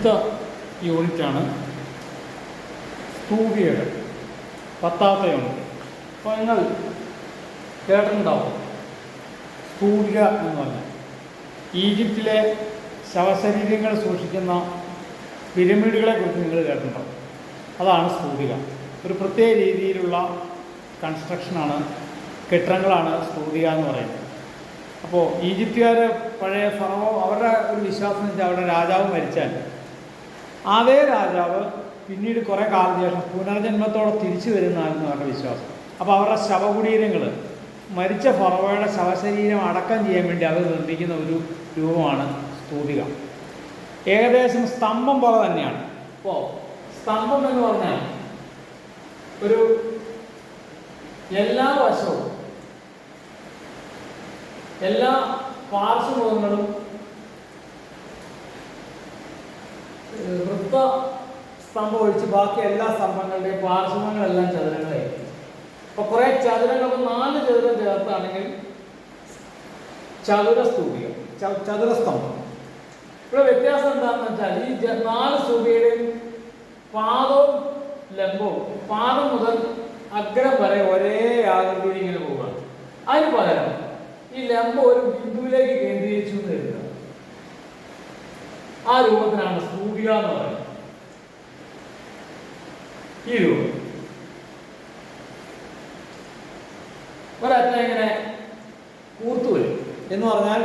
അടുത്ത യൂണിറ്റാണ് സ്തൂപികകൾ, 10ാമത്തെ യൂണിറ്റ്. അപ്പോൾ നിങ്ങൾ കേട്ടിട്ടുണ്ടാവും സ്തൂപിക എന്ന് പറഞ്ഞാൽ ഈജിപ്തിലെ ശവശരീരങ്ങൾ സൂക്ഷിക്കുന്ന പിരമിഡുകളെ കുറിച്ച് നിങ്ങൾ കേട്ടിട്ടുണ്ടാവും. അതാണ് സ്തൂപിക. ഒരു പ്രത്യേക രീതിയിലുള്ള കൺസ്ട്രക്ഷനാണ്, കെട്ടിടങ്ങളാണ് സ്തൂപിക എന്ന് പറയുന്നത്. അപ്പോൾ ഈജിപ്തുകാർ പഴയ ഫറവോ അവരുടെ ഒരു വിശ്വാസം വെച്ചാൽ അവരുടെ രാജാവ് മരിച്ചാൽ അതേ രാജാവ് പിന്നീട് കുറേ കാലം ശേഷം പുനർജന്മത്തോടെ തിരിച്ചു വരുന്നതായിരുന്നു അവരുടെ വിശ്വാസം. അപ്പോൾ അവരുടെ ശവകുടീരങ്ങൾ, മരിച്ച ഫറവോയുടെ ശവശരീരം അടക്കം ചെയ്യാൻ വേണ്ടി അവർ നിർമ്മിക്കുന്ന ഒരു രൂപമാണ് സ്തൂപിക. ഏകദേശം സ്തംഭം പോലെ തന്നെയാണ്. അപ്പോൾ സ്തംഭം എന്ന് പറഞ്ഞാൽ ഒരു എല്ലാ വശവും, എല്ലാ പാർശ്വമുഖങ്ങളും വൃത്ത സ്തംഭം ഒഴിച്ച് ബാക്കി എല്ലാ സ്തംഭങ്ങളുടെയും പാർശ്വങ്ങളെല്ലാം ചതുരങ്ങളായിരിക്കും. അപ്പോൾ കുറേ ചതുരങ്ങൾ, 4 ചതുരം ചേർത്താണെങ്കിൽ ചതുരസ്തൂപിക, ചതുരസ്തംഭം. ഇവിടെ വ്യത്യാസം എന്താണെന്ന് വെച്ചാൽ ഈ 4 സ്തൂപികയുടെയും പാദവും ലംബവും, പാദം മുതൽ അഗ്രം വരെ ഒരേ ആകൃതിയിൽ ഇങ്ങനെ പോവുകയാണ്. അതിന് പകരം ഈ ലംബം ഒരു ബിന്ദുവിലേക്ക് കേന്ദ്രീകരിച്ചു എന്ന് കരുതുക. ആ രൂപത്തിനാണ് സ്തൂപിക എന്ന് പറയുന്നത്. ഈ രൂപം ഒരറ്റം ഇങ്ങനെ കൂർത്തു വരും എന്ന് പറഞ്ഞാൽ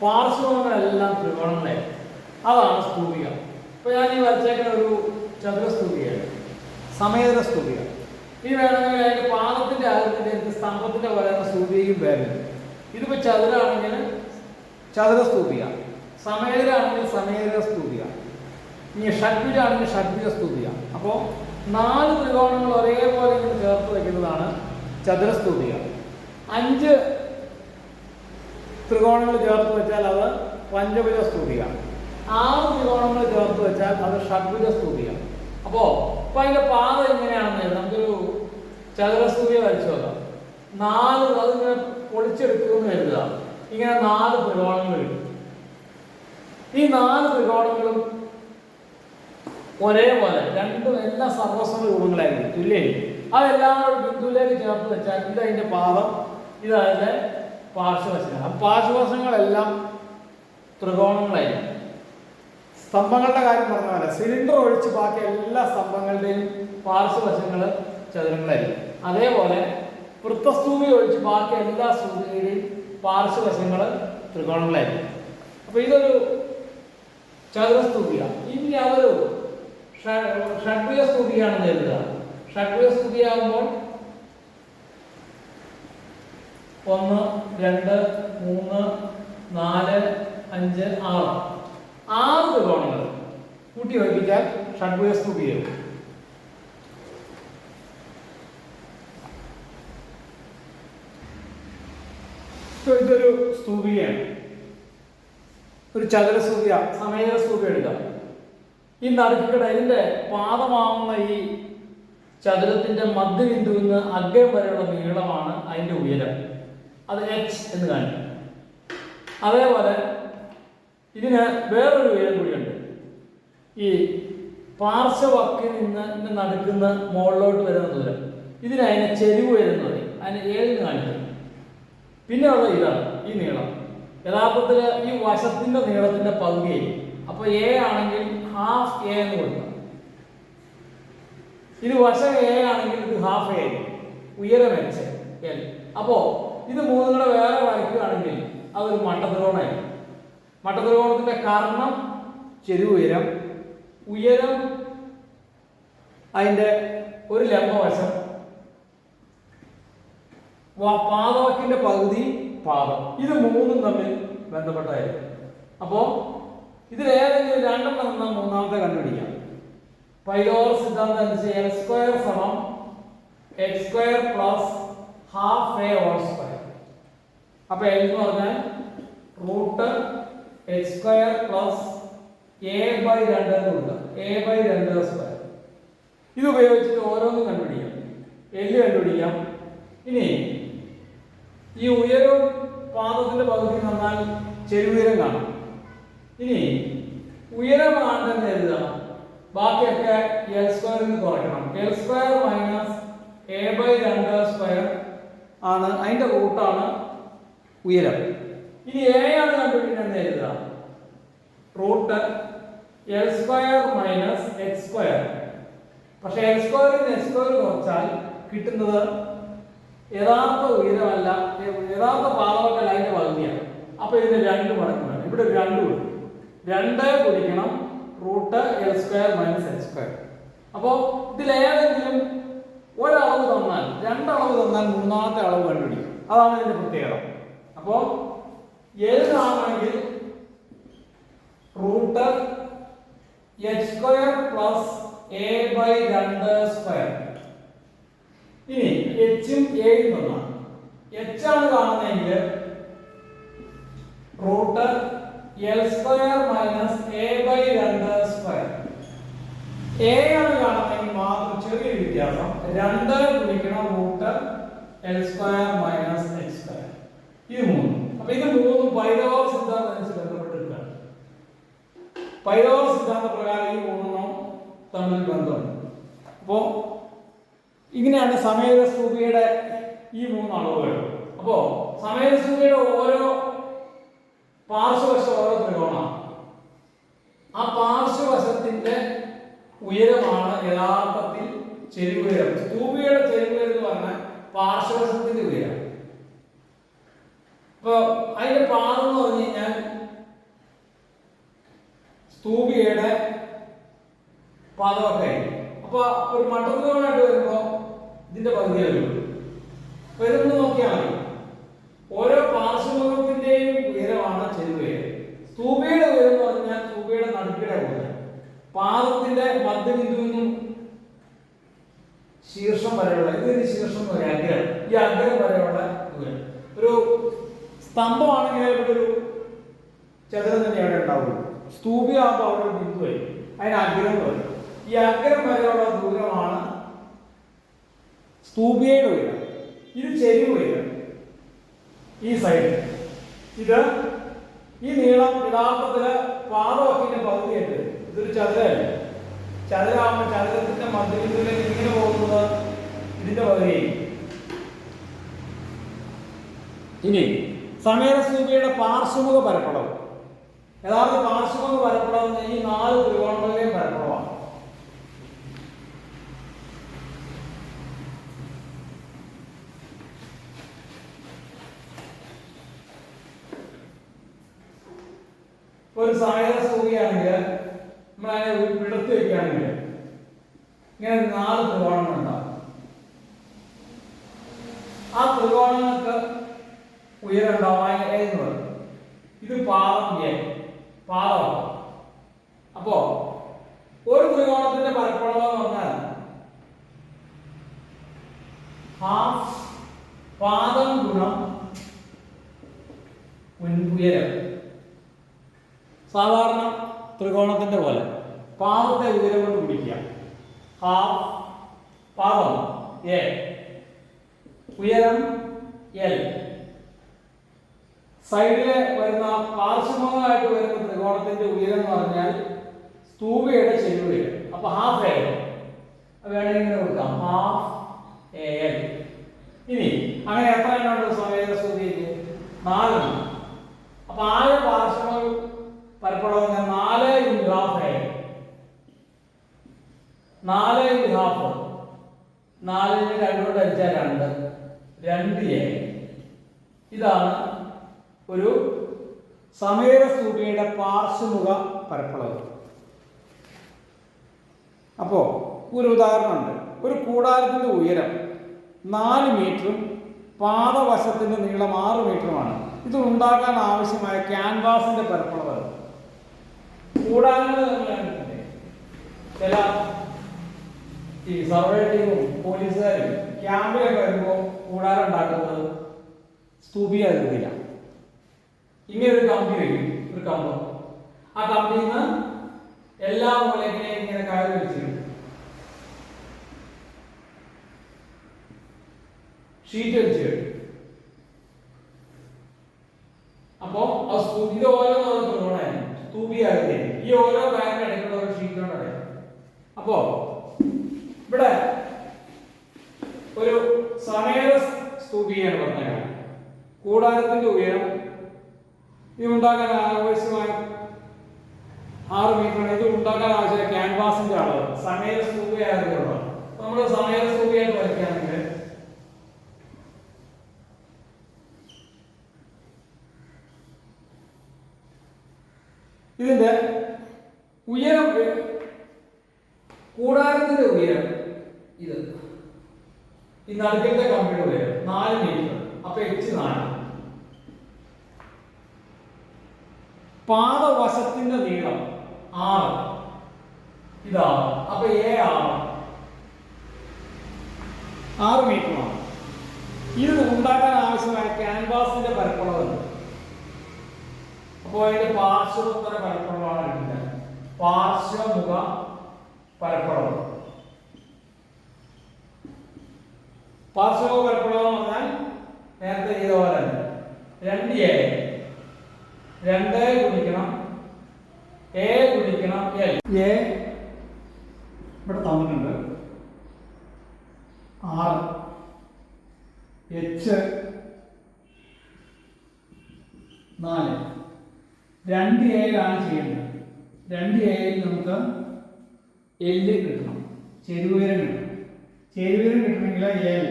പാർശ്വങ്ങളെല്ലാം ത്രികോണങ്ങളായിരിക്കും. അതാണ് സ്തൂപിക. ഇപ്പോൾ ഞാൻ ഈ വരച്ചേക്കുന്ന ഒരു ചതുരസ്തൂപികയാണ്, സമേതര സ്തൂപിക. ഇനി വേണമെങ്കിൽ അതിൻ്റെ പാദത്തിൻ്റെ ആകൃതിയിൽ സ്തംഭത്തിൻ്റെ പറയുന്ന സ്തൂപികയും പേരുണ്ട്. ഇതിപ്പോൾ ചതുരാണെങ്കിൽ ചതുരസ്തൂപിക, സമേതരാണെങ്കിൽ സമേതര സ്തൂപിക, ഇനി ഷഡ്ഭുജാണെങ്കിൽ ഷഡ്ഭുജ സ്തൂപിക. അപ്പോൾ 4 ത്രികോണങ്ങൾ ഒരേപോലെ ഇങ്ങനെ ചേർത്ത് വയ്ക്കുന്നതാണ് ചതുരസ്തൂപിക. 5 ത്രികോണങ്ങൾ ചേർത്ത് വെച്ചാൽ അത് പഞ്ചഭുജ സ്തൂപിക. 6 ത്രികോണങ്ങൾ ചേർത്ത് വെച്ചാൽ അത് ഷഡ്ഭുജ സ്തൂപിക. അപ്പോൾ അതിൻ്റെ പാദം ഇങ്ങനെയാണെന്ന് നമുക്കൊരു ചതുരസ്തൂപിക വരച്ചു നോക്കാം. 4 അതിങ്ങനെ പൊളിച്ചെടുക്കുമെന്ന് കരുതുക. ഇങ്ങനെ 4 ത്രികോണങ്ങൾ കിട്ടും. ഈ 4 ത്രികോണങ്ങളും ഒരേപോലെ രണ്ടും എല്ലാ സർവസ്വ രൂപങ്ങളായിരിക്കും, തുല്യമായിരിക്കും. അതെല്ലാം കൂടെ ബിന്ദുവിലേക്ക് ചേർത്ത് വെച്ചാൽ ഇതതിൻ്റെ പാദം, ഇതതിൻ്റെ പാർശ്വവശങ്ങൾ. ആ പാർശ്വവശങ്ങളെല്ലാം ത്രികോണങ്ങളായിരിക്കും. സ്തംഭങ്ങളുടെ കാര്യം പറഞ്ഞ പോലെ സിലിണ്ടർ ഒഴിച്ച് ബാക്കി എല്ലാ സ്തംഭങ്ങളുടെയും പാർശ്വവശങ്ങൾ ചതുരങ്ങളായിരിക്കും. അതേപോലെ വൃത്തസ്തൂപി ഒഴിച്ച് ബാക്കി എല്ലാ സ്തൂപികളുടെയും പാർശ്വവശങ്ങൾ ത്രികോണങ്ങളായിരിക്കും. അപ്പോൾ ഇതൊരു ചതുരസ്തൂപിക. ഇനി അതൊരു ഷഡ്ഭുജ സ്തൂപികയാണെന്ന് കരുതുക. ഷഡ്ഭുജ സ്തൂപികയാകുമ്പോൾ 1, 2, 3, 4, 5, 6 ത്രികോണങ്ങൾ കൂട്ടി യോജിപ്പിച്ചാൽ ഷഡ്ഭുജ സ്തൂപികയാകും. ഇതൊരു സ്തൂപികയാണ്, ഒരു ചതുരസ്തൂപിക, സമേതര സ്തൂപിക എടുക്കാം. ഈ നടുക്കിടെ ഇതിൻ്റെ പാദമാവുന്ന ഈ ചതുരത്തിൻ്റെ മധ്യബിന്ദുവിൽ നിന്ന് അഗ്രം വരെയുള്ള നീളമാണ് അതിൻ്റെ ഉയരം. അത് h എന്ന് കാണിക്കും. അതേപോലെ ഇതിന് വേറൊരു ഉയരം കൂടിയുണ്ട്. ഈ പാർശ്വവക്കിൽ നിന്ന് നടുക്കുന്ന മുകളിലോട്ട് വരുന്ന ദൂരം, ഇതിനതിനെ ചെരിവ് ഉയരം എന്ന് പറയും. അതിന് 7 കാണിക്കും. പിന്നെ ഉള്ള ഇതാണ് ഈ നീളം. യഥാർത്ഥത്തിൽ ഈ വശത്തിൻ്റെ നീളത്തിൻ്റെ പകുതിയായിരിക്കും. അപ്പോൾ a ആണെങ്കിൽ ഹാഫ് a എന്ന് കൊടുക്കാം. ഇത് വശം a ആണെങ്കിൽ ഇത് ഹാഫ് a ആയിരിക്കും, ഉയരം h l. അപ്പോൾ ഇത് 3 കൂടെ വേറെ വരയ്ക്കുകയാണെങ്കിൽ അതൊരു മട്ടത്രികോണമായിരിക്കും. മട്ടത്രികോണത്തിൻ്റെ കർണം ചെരിവ് ഉയരം, ഉയരം അതിൻ്റെ ഒരു ലംബവശം, പാദവക്കിൻ്റെ പകുതി പാദം, ഇത് 3ഉം തമ്മിൽ ബന്ധപ്പെട്ടായിരിക്കും. അപ്പോൾ ഇതിലേതെങ്കിലും 2 എണ്ണം മൂന്നാമത്തെ കണ്ടുപിടിക്കാം. പൈതഗോറസ് സിദ്ധാന്തം അനുസരിച്ച് L² സമം x² plus half a whole square. അപ്പോൾ L എന്ന് പറഞ്ഞാൽ റൂട്ട് x² പ്ലസ് a/2 എന്ന് കൊടുക്കുക, a/2 സ്ക്വയർ. ഇത് ഉപയോഗിച്ചിട്ട് ഓരോന്നും കണ്ടുപിടിക്കാം. L കണ്ടുപിടിക്കാം. ഇനി ഈ ഉയരവും പാദത്തിന്റെ പകുതി നന്നാൽ ചെരുവുയരം കാണാം. ഇനി ഉയരമാണെന്ന് എഴുതാം. ബാക്കിയൊക്കെ എൽ സ്ക്വയറിൽ നിന്ന് കുറയ്ക്കണം. L square minus A by 2 square ആണ് അതിന്റെ റൂട്ടാണ് ഉയരം. ഇനി എ ആണ് കണ്ടുപിടിക്കുന്നത് എഴുതാം. Root L square minus X square. പക്ഷെ എൽ സ്ക്വയറിൽ നിന്ന് എക്സ് സ്ക്വയർ കുറച്ചാൽ കിട്ടുന്നത് യഥാർത്ഥ ഉയരമല്ല, യഥാർത്ഥ പാദമൊക്കെ അതിന്റെ പകുതിയാണ്. അപ്പൊ ഇതിന് 2 മടങ്ങ് വേണം. ഇവിടെ 2 വരും. 2 ഗുണിക്കണം root L square minus X square. അപ്പോൾ ഇതിലേതെങ്കിലും ഒരളവ് തന്നാൽ, 2 അളവ് തന്നാൽ മൂന്നാമത്തെ അളവ് കണ്ടുപിടിക്കും. അതാണ് ഇതിന്റെ പ്രത്യേകത. അപ്പോൾ എൽ ആണെങ്കിൽ root H square plus A by 2 square. ഇനി എച്ചും എയും തന്നാൽ എച്ച് ആണ് കാണുന്നതെങ്കിൽ root L square minus A by 2 square. A ആണ് കാണുന്നതെങ്കിൽ മാത്രം ചെറിയൊരു വ്യത്യാസം, 2 ഗുണിക്കണം root L square minus X square. ഇത് 3. അപ്പൊ ഇത് 3 പൈതഗോറസ് സിദ്ധാന്തം അനുസരിച്ച് ബന്ധപ്പെട്ടിരിക്കുകയാണ്. പൈതഗോറസ് സിദ്ധാന്ത പ്രകാരം ഈ 3 തമ്മിൽ ബന്ധമുണ്ട്. അപ്പോ ഇങ്ങനെയാണ് സമയസ്തൂപിയുടെ ഈ 3 അളവുകൾ. അപ്പോ സമയസ്തൂപിയുടെ ഓരോ പാർശ്വവശം ഓരോ ത്രികോണമാണ്. ആ പാർശ്വവശത്തിന്റെ ഉയരമാണ് യഥാർത്ഥത്തിൽ ചെരിവുയരം. സ്തൂപിയുടെ ചെരിവുയരം എന്ന് പറഞ്ഞാൽ പാർശ്വവശത്തിന്റെ ഉയരം. അപ്പൊ അതിന്റെ പാദം എന്ന് പറഞ്ഞു കഴിഞ്ഞാൽ സ്തൂപിയുടെ പാദമൊക്കെ ആയിരിക്കും. അപ്പൊ ഒരു മട്ടത്രികോണമായിട്ട് വരുമ്പോ ഇതിന്റെ പകുതിയേ വരുള്ളൂ. അപ്പൊ ഇതൊന്ന് നോക്കിയാൽ മതി. ഓരോ പാർശ്വമുഖത്തിന്റെയും ഉയരമാണ് ചെരിവുയരം. സ്തൂപിയുടെ ഉയരം എന്ന് പറഞ്ഞാൽ സ്തൂപിയുടെ നടുക്കിടെ ഉയരം. പാദത്തിന്റെ മധ്യബിന്ദുവിൽ നിന്നും ശീർഷം വരെയുള്ള, ഇതിന് ശീർഷം എന്ന് പറയാം അഗ്രം, ഈ അഗ്രം വരെയുള്ള ദൂരം. ഒരു സ്തംഭമാണെങ്കിൽ ഇവിടെ ഒരു ചതുരം തന്നെ അവിടെ ഉണ്ടാവുള്ളൂ. സ്തൂപിയാകുമ്പോൾ അവിടെ ഒരു ബിന്ദു വരും, അതിന് അഗ്രം വരും. ഈ അഗ്രം വരെയുള്ള ദൂരമാണ് സ്തൂപിയുടെ ഉയരം. ഇത് ചെരിവ് ഉയരം. ഈ സൈഡ് ഇത് ഈ നീളം യഥാർത്ഥത്തില് പാദവക്കിന്റെ പകുതിയായിട്ട് വരും. ഇതൊരു ചതുരമല്ല. ചതുരാകുമ്പോൾ ചതുരത്തിന്റെ മധ്യബിന്ദുവിലേക്ക് ഇങ്ങനെ പോകുന്നത് ഇതിന്റെ പകുതിയായി. ഇനി സമയസ്തൂപിയുടെ പാർശ്വമുഖ പരപ്പളവ്, യഥാർത്ഥ പാർശ്വമുഖ പരപ്പളവ് ഈ 4 ത്രികോണങ്ങളുടെയും പരപ്പളവാണ്. ഒരു സമയസ്തൂപിയാണെങ്കിൽ നമ്മളതിനെ വിടർത്തി വയ്ക്കുകയാണെങ്കിൽ ഇങ്ങനെ 4 ത്രികോണങ്ങളുണ്ടാവും. ആ ത്രികോണങ്ങൾക്ക് ഉയരം ഉണ്ടാവും. ഇത് പാദം എ, പാദമാണ്. അപ്പോ ഒരു ത്രികോണത്തിന്റെ പരപ്പളവ് എന്ന് പറഞ്ഞാൽ ഹാഫ് പാദം ഗുണം ഉയരം. സാധാരണ ത്രികോണത്തിന്റെ പോലെ പാദത്തെ ഉയരം കൊണ്ട് പിടിക്കുക. ഹാഫ് പാദം എ, ഉയരം എൽ. സൈഡിലെ വരുന്ന പാർശ്വമുഖമായിട്ട് വരുന്ന ത്രികോണത്തിന്റെ ഉയരം എന്ന് പറഞ്ഞാൽ സ്തൂപിയുടെ ചെരിവ് ഉയരം. അപ്പൊ ഹാഫ് എ വേണമെങ്കിൽ കൊടുക്കാം, ഹാഫ് എ എൽ. ഇനി അങ്ങനെ എത്ര എണ്ണമുണ്ട് സമയസ്തൂപിക്ക്? 4 എണ്ണം. അപ്പൊ ആകെ പാർശ്വമുഖ പരപ്പളവ് 4 × ഹാഫ് എ, 4 × ഹാഫ്, 4 × 2 കൊണ്ട് ഹരിച്ചാൽ 2 എ. ഇതാണ് ഒരു സമയസ്തൂപിയുടെ പാർശ്വമുഖ പരപ്പളവ്. അപ്പോ ഒരു ഉദാഹരണമുണ്ട്. ഒരു കൂടാരത്തിന്റെ ഉയരം 4 മീറ്ററും പാദവശത്തിന്റെ നീളം 6 മീറ്ററുമാണ്. ഇത് ഉണ്ടാക്കാൻ ആവശ്യമായ ക്യാൻവാസിന്റെ പരപ്പളവ്. കൂടാരങ്ങൾ ചില ഈ സർവേ ടീമും പോലീസുകാരും ക്യാമ്പിലൊക്കെ വരുമ്പോൾ കൂടാരം ഉണ്ടാക്കുന്നത് സ്തൂപിയാകൃതിയിലാണ്. ഇങ്ങനെ ഒരു കമ്പി വയ്ക്കും, ഒരു കമ്പ്. ആ കമ്പിയിൽ നിന്ന് എല്ലാ മൂലക്കിനെയും ഇങ്ങനെ കയറി വെച്ചിട്ടുണ്ട്, ഷീറ്റ് വെച്ച്. അപ്പോ ഇത് ഓരോ ത്രികോണമായിരുന്നു, സ്തൂപിയാകൃതിയാണ്. ഈ ഓരോ അപ്പോ ഇവിടെ ഒരു സമേത സ്തൂപിയാണ് പറഞ്ഞത്. കൂടാരത്തിന്റെ ഉയരം ഇത് ഉണ്ടാക്കാൻ ആവശ്യമായ 6 മീറ്ററാണ്. ഇത് ഉണ്ടാക്കാൻ ആവശ്യമായ ക്യാൻവാസിന്റെ അളവ് സമേത സ്തൂപിയായതുകൊണ്ടാണ്. നമ്മൾ സമേത സ്തൂപിയായിട്ട് വരയ്ക്കുകയാണെങ്കിൽ ഇതിന്റെ ഉയരം, കൂടാരത്തിന്റെ ഉയരം ഇത്, ഈ നടുക്കത്തെ കമ്പിയുടെ ഉയരം 4 മീറ്റർ. അപ്പൊ h4. പാദവശത്തിന്റെ നീളം 6, ഇതാണ്. അപ്പൊ A6 മീറ്ററാണ്. ഇത് ഉണ്ടാക്കാൻ ആവശ്യമായ ക്യാൻവാസിന്റെ പരപ്പളവ്. അപ്പോൾ അതിന്റെ പാർശ്വോത്തര പരപ്പളവാണ് എടുക്കുന്നത്. പാർശ്വമുഖ പരപ്പളവ്. പാർശ്വമുഖ പരപ്പളവ് എന്ന് പറഞ്ഞാൽ നേരത്തെ ചെയ്ത പോലെ 2a 2 ഗുണിക്കണം a ഗുണിക്കണം l. a ഇവിടെ തന്നിട്ടുണ്ട് 6, h 4. 2a ചെയ്യേണ്ടത്. 2a നമുക്ക് l കിട്ടണം, ചെരുവുയരം കിട്ടണം. ചെരുവുയരം കിട്ടണമെങ്കിൽ l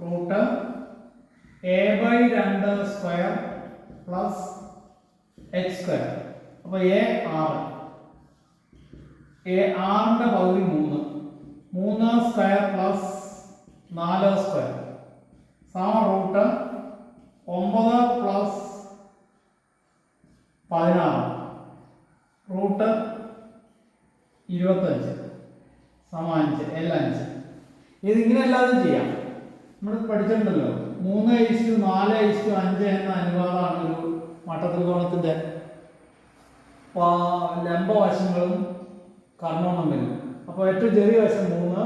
root a/2 square plus h square. അപ്പോൾ a6 ന്റെ പകുതി 3 സ്ക്വയർ പ്ലസ് 4 സ്ക്വയർ സമം റൂട്ട് 9 പ്ലസ് 16 റൂട്ട് 25 സമം 5 l 5. ഇതിങ്ങനെ അല്ലാതെ ചെയ്യാം. നമ്മൾ പഠിച്ചിട്ടുണ്ടല്ലോ 3:4:5 എന്ന അനുപാതമാണ് ഒരു മട്ടത്രികോണത്തിന്റെ ലംബവശങ്ങളും കർണവും തമ്മിൽ. അപ്പോൾ ഏറ്റവും ചെറിയ വശം 3,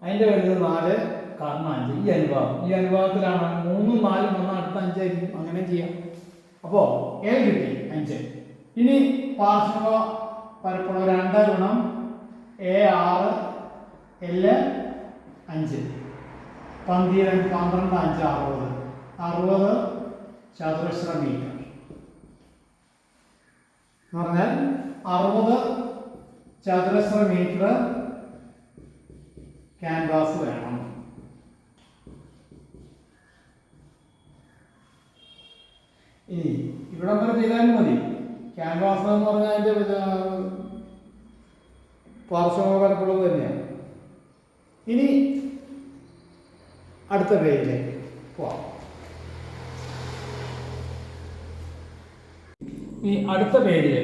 അതിന്റെ വലുത് 4, കർണം 5. ഈ അനുപാതത്തിലാണ് 3ഉം 4ഉം വന്നാൽ അടുത്ത 5 ആയിരിക്കും. അങ്ങനെ ചെയ്യാം. അപ്പോൾ l കിട്ടി 5. ഇനി പാർശ്വ പരപ്പളവ് 2 ഗുണം a6 l 5 12 5 60 ചതുരശ്ര മീറ്റർ എന്ന് പറഞ്ഞാൽ 60 ചതുരശ്ര മീറ്റർ ക്യാൻവാസ് വേണം. ഇനി ഇവിടെ വരെ ചെയ്താലും മതി. ക്യാൻവാസ് എന്ന് പറഞ്ഞാൽ അതിന്റെ പാർശ്വമുഖ പരപ്പളവ് തന്നെയാണ്. ഇനി അടുത്ത പേജിലേക്ക് പോവാം. ഈ അടുത്ത പേജ്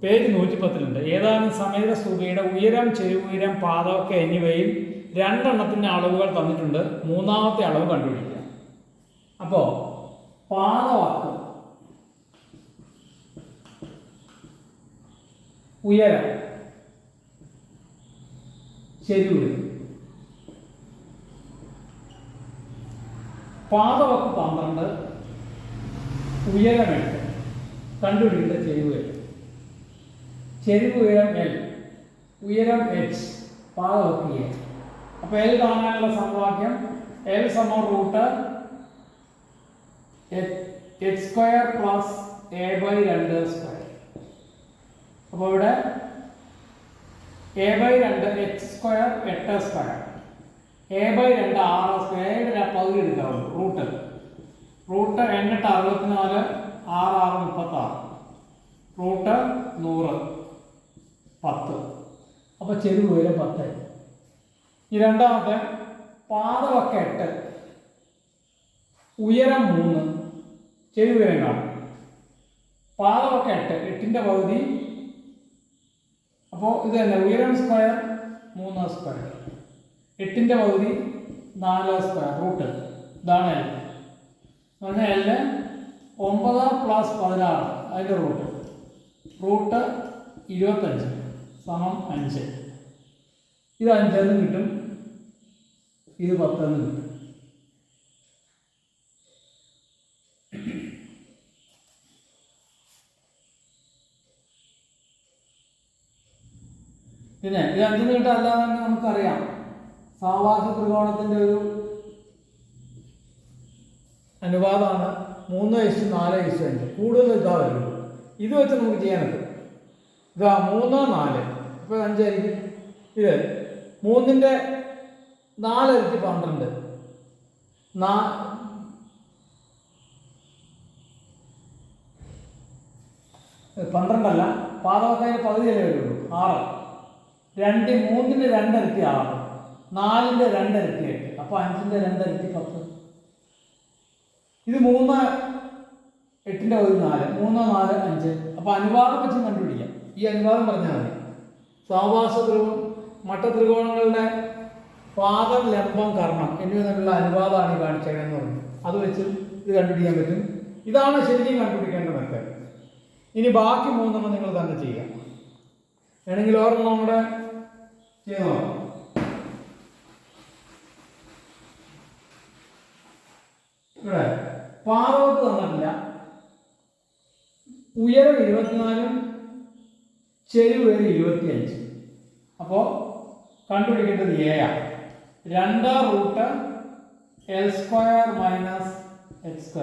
110 ഏതാനും സമേത സ്തൂപിയുടെ ഉയരം, ചെരുവുയരം, പാദമൊക്കെ എന്നിവയിൽ 2 എണ്ണത്തിന്റെ അളവുകൾ തന്നിട്ടുണ്ട്. 3ാമത്തെ അളവ് കണ്ടുപിടിക്കുക. അപ്പോൾ പാദവാക്ക് ഉയരം, ചെരുവ്, പാദവക്ക് 12, ഉയരം 8. കണ്ടുപിടിക്കുന്ന ചെരുവുയരം. ചെരുവുയരം l, ഉയരം h, പാദവക്ക് a. അപ്പോൾ l കാണാനുള്ള സമവാക്യം l സമം root h square plus a/2 square. അപ്പോൾ ഇവിടെ a/2 h square 8 square, a/2 6 square, പകുതി എടുക്കാവുള്ളൂ. Root 8 64, 6 36, root 100 10. അപ്പോൾ ചെരുവ് ഉയരം 10. ഈ രണ്ടാമത്തെ പാദവക്ക് 8, ഉയരം 3, ചെരുവ് ഉയരം കാണും. പാദവക്ക് 8ന്റെ പകുതി. അപ്പോൾ ഇത് തന്നെ ഉയരം സ്ക്വയർ 3 സ്ക്വയർ, 8ന്റെ പകുതി 4 സ്ക്വയർ, റൂട്ട്. ഇതാണ് l. പറഞ്ഞാൽ l 9 പ്ലസ് 16 അതിൻ്റെ റൂട്ട് 25 സമം 5. ഇത് 5 എന്ന് കിട്ടും, ഇത് 10 എന്ന് കിട്ടും. പിന്നെ ഇത് 5 നീട്ടം അല്ലാതെ തന്നെ നമുക്കറിയാം സമവാക്യ ത്രികോണത്തിൻ്റെ ഒരു അനുപാതമാണ് 3:4:5. കൂടുതൽ ഇതാ വരുള്ളൂ. ഇത് വെച്ച് നമുക്ക് ചെയ്യാനൊക്കെ ഇതാ 3, 4. ഇപ്പോൾ 5 ആയിരിക്കും. ഇത് 3ൻ്റെ 4 ഇരട്ടി 12. 12 പാദവക്കായ പകുതിയല്ലേ വരുള്ളൂ. 6. 3ൻ്റെ 2 ഇരട്ടി 6. 4ൻ്റെ 2 ഇരട്ടി 8. അപ്പോൾ 5ൻ്റെ 2 ഇരട്ടി 10. ഇത് 3, 8ൻ്റെ പകുതി 4. 3, 4, 5. അപ്പോൾ അനുപാതം വെച്ച് കണ്ടുപിടിക്കാം. ഈ അനുപാതം പറഞ്ഞാൽ മതി. മട്ടത്രികോണങ്ങളുടെ പാദം, ലംബം, കർണം എന്നിവ തമ്മിലുള്ള അനുപാതമാണ് ഈ കാണിച്ചതെന്ന് പറഞ്ഞു. അത് വെച്ച് ഇത് കണ്ടുപിടിക്കാൻ പറ്റും. ഇതാണ് ശരിക്കും കണ്ടുപിടിക്കേണ്ട മെത്തേഡ്. ഇനി ബാക്കി 3 നിങ്ങൾ തന്നെ ചെയ്യാം. വേണമെങ്കിൽ ഒരെണ്ണം കൂടെ ചെയ്തോ. ഇവിടെ പാദവത്ത് തന്നിട്ടില്ല. ഉയരം 24, ചെരിവ് 25. അപ്പോൾ കണ്ടുപിടിക്കേണ്ടത് എ ആണ്. 2√L² - X².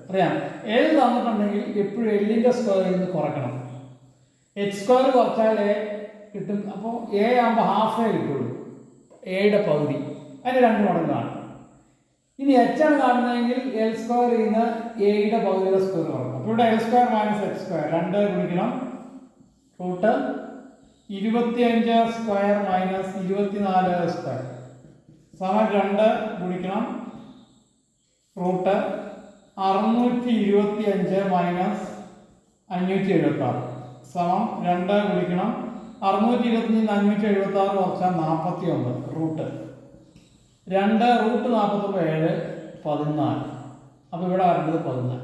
അറിയാം, എൽ തന്നിട്ടുണ്ടെങ്കിൽ എപ്പോഴും എല്ലിൻ്റെ സ്ക്വയറിൽ നിന്ന് കുറയ്ക്കണം. H² കുറച്ചാൽ എ കിട്ടും. അപ്പോൾ എ ആകുമ്പോൾ ഹാഫേ കിട്ടുള്ളൂ, എയുടെ പകുതി. അതിന് 2 മടങ്ങാണ്. ഇനി H ആണ് കാണുന്നതെങ്കിൽ L² നിന്ന് എയുടെ പകുതിയുടെ സ്ക്വയർ കുറക്കണം. അപ്പോൾ ഇവിടെ L² - X². 2 ഗുണിക്കണം √25² - 24² സമം 2 ഗുണിക്കണം √625 - 576 സമം 2 ഗുണിക്കണം 625 576 കുറച്ചാൽ 49 √2 √47 14. അപ്പോൾ ഇവിടെ വരേണ്ടത് 14.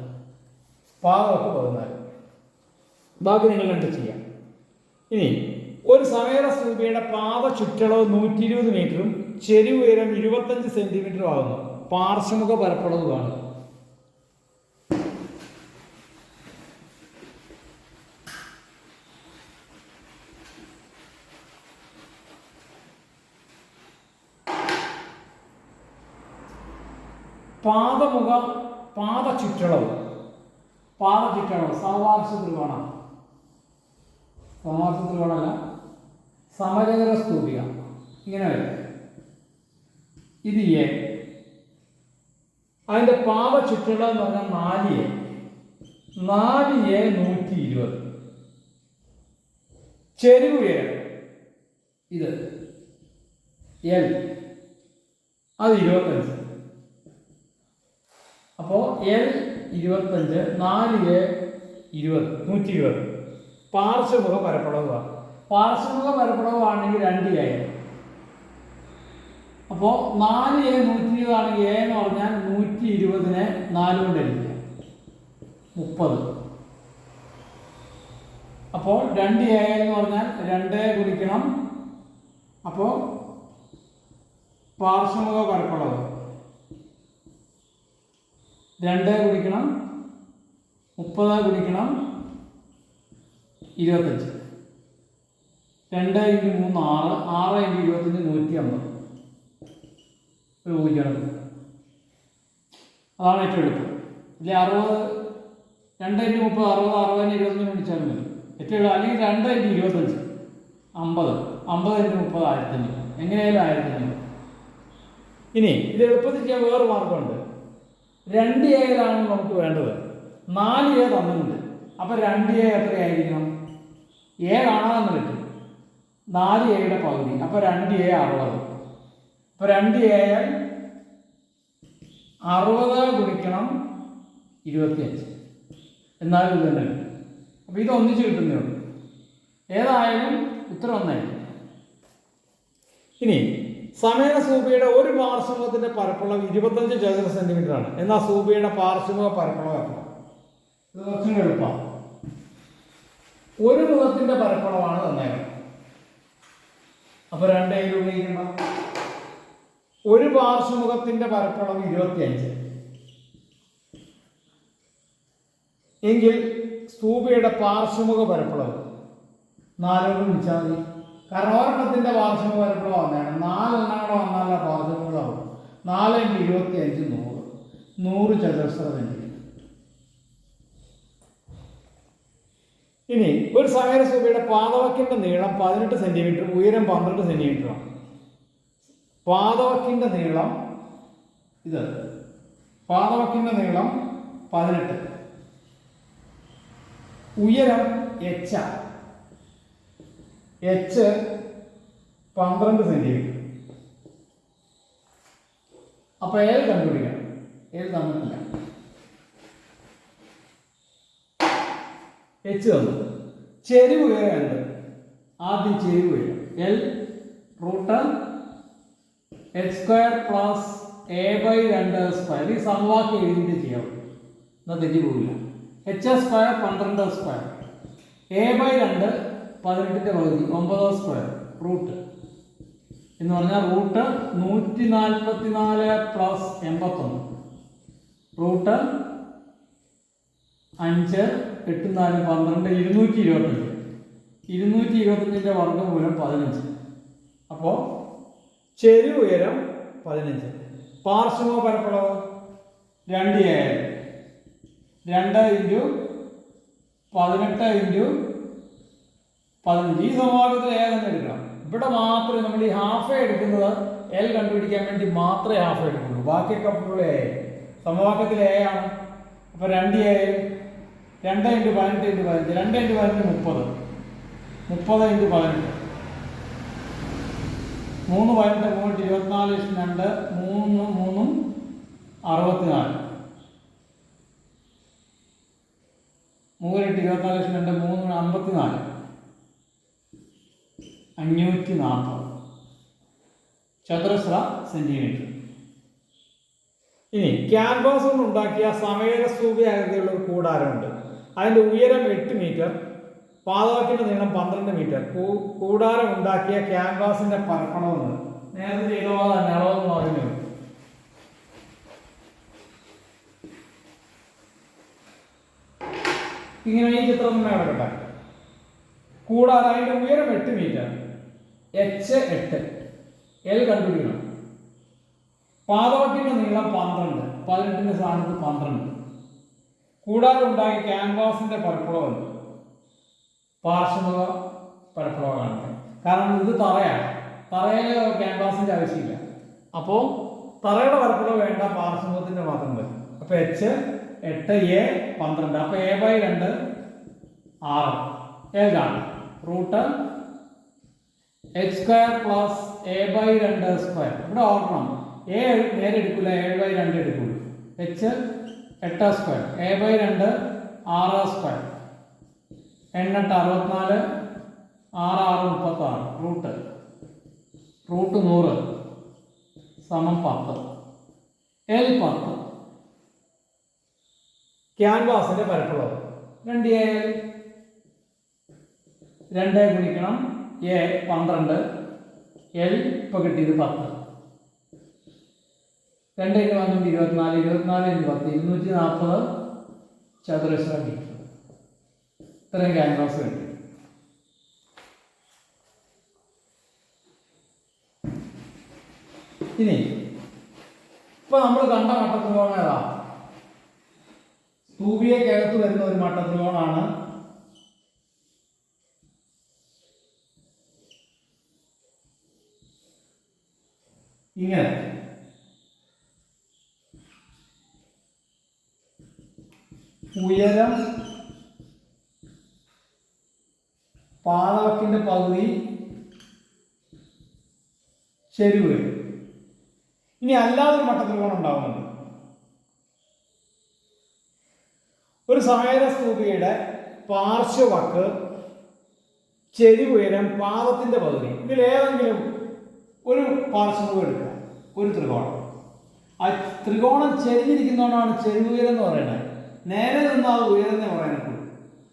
പാദമൊക്കെ 14. ബാക്കി നിങ്ങൾ എന്ത് ചെയ്യാം. ഇനി ഒരു സമേത സ്തൂപിയുടെ പാദ ചുറ്റളവ് 120 മീറ്ററും ചെരിവ് ഉയരം 25 സെന്റിമീറ്ററും ആകുന്നു. പാർശ്വമുഖ പരപ്പളവ് കാണും. പാദ ചുറ്റളവ് സമവാർഷിക ത്രികോണം. സമവാർഷിക ത്രികോണമല്ല, സമചതുര സ്തൂപിക. ഇങ്ങനെ വരും. ഇത് എ. അതിൻ്റെ പാദ ചുറ്റളവ് എന്ന് പറഞ്ഞാൽ 4A. 4A 120. ചെരിവ് ഉയരം ഇത് എൽ, അത് 25. അപ്പോൾ എൽ 25, 4A 20, 120. പാർശ്വമുഖ പരപ്പളവാണ്. പാർശ്വമുഖ പരപ്പളവാണെങ്കിൽ 2A. അപ്പോൾ 4A 120 ആണെങ്കിൽ എ എന്ന് പറഞ്ഞാൽ 120നെ 4 കൊണ്ട് ഹരിക്കുക 30. അപ്പോൾ 2A എന്ന് പറഞ്ഞാൽ 2 ഗുണിക്കണം. അപ്പോൾ പാർശ്വമുഖ പരപ്പളവ് 2 ഗുണിക്കണം 30 ഗുണിക്കണം 25. 2 × 3 6, 6 × 25 150. ഒരു പൂജ്യമാണ്. അതാണ് ഏറ്റവും എളുപ്പം. ഇല്ല 60, 2 × 30 60, 60 × 25 വിളിച്ചാൽ മതി ഏറ്റവും എളുപ്പം. അല്ലെങ്കിൽ 2 × 25 50, 50 × 30 1500. എങ്ങനെയായാലും 1500. ഇനി ഇത് എളുപ്പത്തിൽ ചെയ്യാൻ വേറെ മാർഗമുണ്ട്. 2A നമുക്ക് വേണ്ടത്. 4A തന്നിട്ടുണ്ട്. അപ്പോൾ 2A എത്രയായിരിക്കണം? എ കാണാമെന്ന് പറ്റും. 4Aയുടെ പകുതി. അപ്പോൾ 2A 60. അപ്പോൾ 2A 60 ഗുണിക്കണം 25. എന്നാലും ഇത് തന്നെ. അപ്പോൾ ഇത് ഒന്നിച്ച് കിട്ടുന്നേ ഉള്ളൂ. ഏതായാലും ഉത്തരം ഒന്നായിരിക്കും. ഇനി സമേത സൂപിയുടെ ഒരു പാർശ്വമുഖത്തിന്റെ പരപ്പളവ് 25 ചതുരശ്ര സെന്റിമീറ്റർ ആണ്. എന്നാൽ സൂപിയുടെ പാർശ്വമുഖ പരപ്പളവ് എത്ര? ഇത് കുറച്ചും എളുപ്പമാണ്. ഒരു മുഖത്തിന്റെ പരപ്പളവാണ് തന്നേരം. അപ്പോൾ 2 ഉപയോഗിക്കണം. ഒരു പാർശ്വമുഖത്തിന്റെ പരപ്പളവ് 25 എങ്കിൽ സ്തൂപിയുടെ പാർശ്വമുഖ പരപ്പളവ് 4 കൊണ്ട് വിളിച്ചാൽ മതി. കാരണം ഒരെണ്ണത്തിൻ്റെ പാർശ്വ പരപ്പളവ് വന്നതാണ്. 4 എണ്ണം കൂടെ വന്നാലുള്ള പാർശ്വങ്ങളാവും. 4 × 25 100 ചതുരശ്ര സെന്റിമീറ്റർ. ഇനി ഒരു സമയരസ്തൂപിയുടെ പാദവക്കിൻ്റെ നീളം 18 സെന്റിമീറ്റർ, ഉയരം 12 സെന്റിമീറ്ററാണ്. പാദവക്കിൻ്റെ നീളം ഇത്, പാദവക്കിൻ്റെ നീളം 18, ഉയരം h 12 സെന്റിമീറ്റർ. അപ്പൊ L കണ്ടുപിടിക്കണം. L തന്നിട്ടില്ല, h തന്നു. ചെരിവ് ഉയരം എന്ത്? ആദ്യം ചെരിവ് ഉയരം L √h² + a/2². ഈ സമവാക്യം എഴുതിയിട്ട് ചെയ്യാം, എന്നാൽ തെറ്റി പോകില്ല. h² 12², a/2 18ന്റെ പകുതി 9² റൂട്ട് എന്ന് പറഞ്ഞാൽ റൂട്ട് 144 + 81 റൂട്ട് 5 8 4 12 225. 225ന്റെ വർഗ്ഗമൂലം 15. അപ്പോൾ ചെരിവ് ഉയരം 15. പാർശ്വ പരപ്പളവ് 2 × 2 × 18 × 15. ഈ സമവാക്യത്തിൽ എ തന്നെ എടുക്കണം. ഇവിടെ മാത്രമേ നമ്മൾ ഈ ഹാഫ് എ എടുക്കുന്നത് എൽ കണ്ടുപിടിക്കാൻ വേണ്ടി മാത്രമേ ഹാഫ് എ എടുക്കുള്ളൂ. ബാക്കിയൊക്കെ ഫുൾ എ. സമവാക്യത്തിൽ എ ആണ്. അപ്പോൾ 2 × 2 × 18 × 15. 2 × 15 30. 30 × 18 3 18 3 24 2 3 3 64. 3 8 24 2 3 54 540 ചതുരശ്ര സെന്റിമീറ്റർ. ഇനി ക്യാൻവാസ് കൊണ്ട് ഉണ്ടാക്കിയ സമയരസ്തൂപി ആകൃതിയുള്ള ഒരു കൂടാരമുണ്ട്. അതിൻ്റെ ഉയരം 8 മീറ്റർ, പാദവക്കിൻ്റെ നീളം 12 മീറ്റർ. കൂടാരം ഉണ്ടാക്കിയ ക്യാൻവാസിന്റെ പരപ്പളവ് നേരത്തെ ചെയ്തോ തന്നെ അളവെന്ന് പറയുന്നത്. ഇങ്ങനെ ഈ ചിത്രം തന്നെ കിടക്കട്ടെ. കൂടാതെ അതിൻ്റെ ഉയരം 8 മീറ്റർ, h 8, L കണ്ടുപിടിക്കണം. പാദവക്കിൻ്റെ നീളം 12, 18ന്റെ സ്ഥാനത്ത് 12. കൂടാതെ ഉണ്ടാക്കിയ ക്യാൻവാസിന്റെ പരപ്പളവ് പാർശ്വ പരപ്പളവ് കാണിക്കാം. കാരണം ഇത് തറയാണ്, തറയിൽ ക്യാൻവാസിന്റെ ആവശ്യമില്ല. അപ്പോൾ തറയുടെ പരപ്പളവ് വേണ്ട, പാർശ്വത്തിന്റെ മാത്രം മതി. അപ്പോൾ h 8 a 12. അപ്പോൾ a/2 6. L കാണും. Root h² + a/2². ഇവിടെ ഓർക്കണം, a നേരെ എടുക്കില്ല, 7/2 എടുക്കുള്ളൂ. h 8², a/2 6². 8 64, 6 6 36. റൂട്ട് 100 = 10. L 10. ക്യാൻവാസിന്റെ പരപ്പളവ് 2 a 2 ഗുണിക്കണം a 12, L ഇപ്പോൾ കിട്ടിയത് 10. 2 × 1 24, 24 × 10 240 ചതുരശ്ര മീറ്റർ. ഇത്രയും ക്യാൻവാസ് കിട്ടി. ഇനി ഇപ്പൊ നമ്മൾ കണ്ട മട്ടത്രികോണം ഏതാ? സ്തൂപികയ്ക്കകത്ത് വരുന്ന ഒരു മട്ടത്രികോണാണ്. ഇങ്ങനെ ഉയരം പാദവക്കിന്റെ പകുതി, ചെരിവ്. ഇനി അല്ലാതൊരു മട്ടത്രികോണം ഉണ്ടാവുന്നുണ്ട്. ഒരു സമയരസ്തൂപിയുടെ പാർശ്വവക്ക്, ചെരിവ്, ഉയരം, പാദത്തിന്റെ പകുതി. ഇതിലേതെങ്കിലും ഒരു പാർശ്വം എടുക്കുക, ഒരു ത്രികോണം. ആ ത്രികോണം ചെരിഞ്ഞിരിക്കുന്നതുകൊണ്ടാണ് ചെരിവ് ഉയരം എന്ന് പറയുന്നത്. നേരെ നിന്നാൽ അത് ഉയരം എന്ന് പറയാനുള്ളൂ.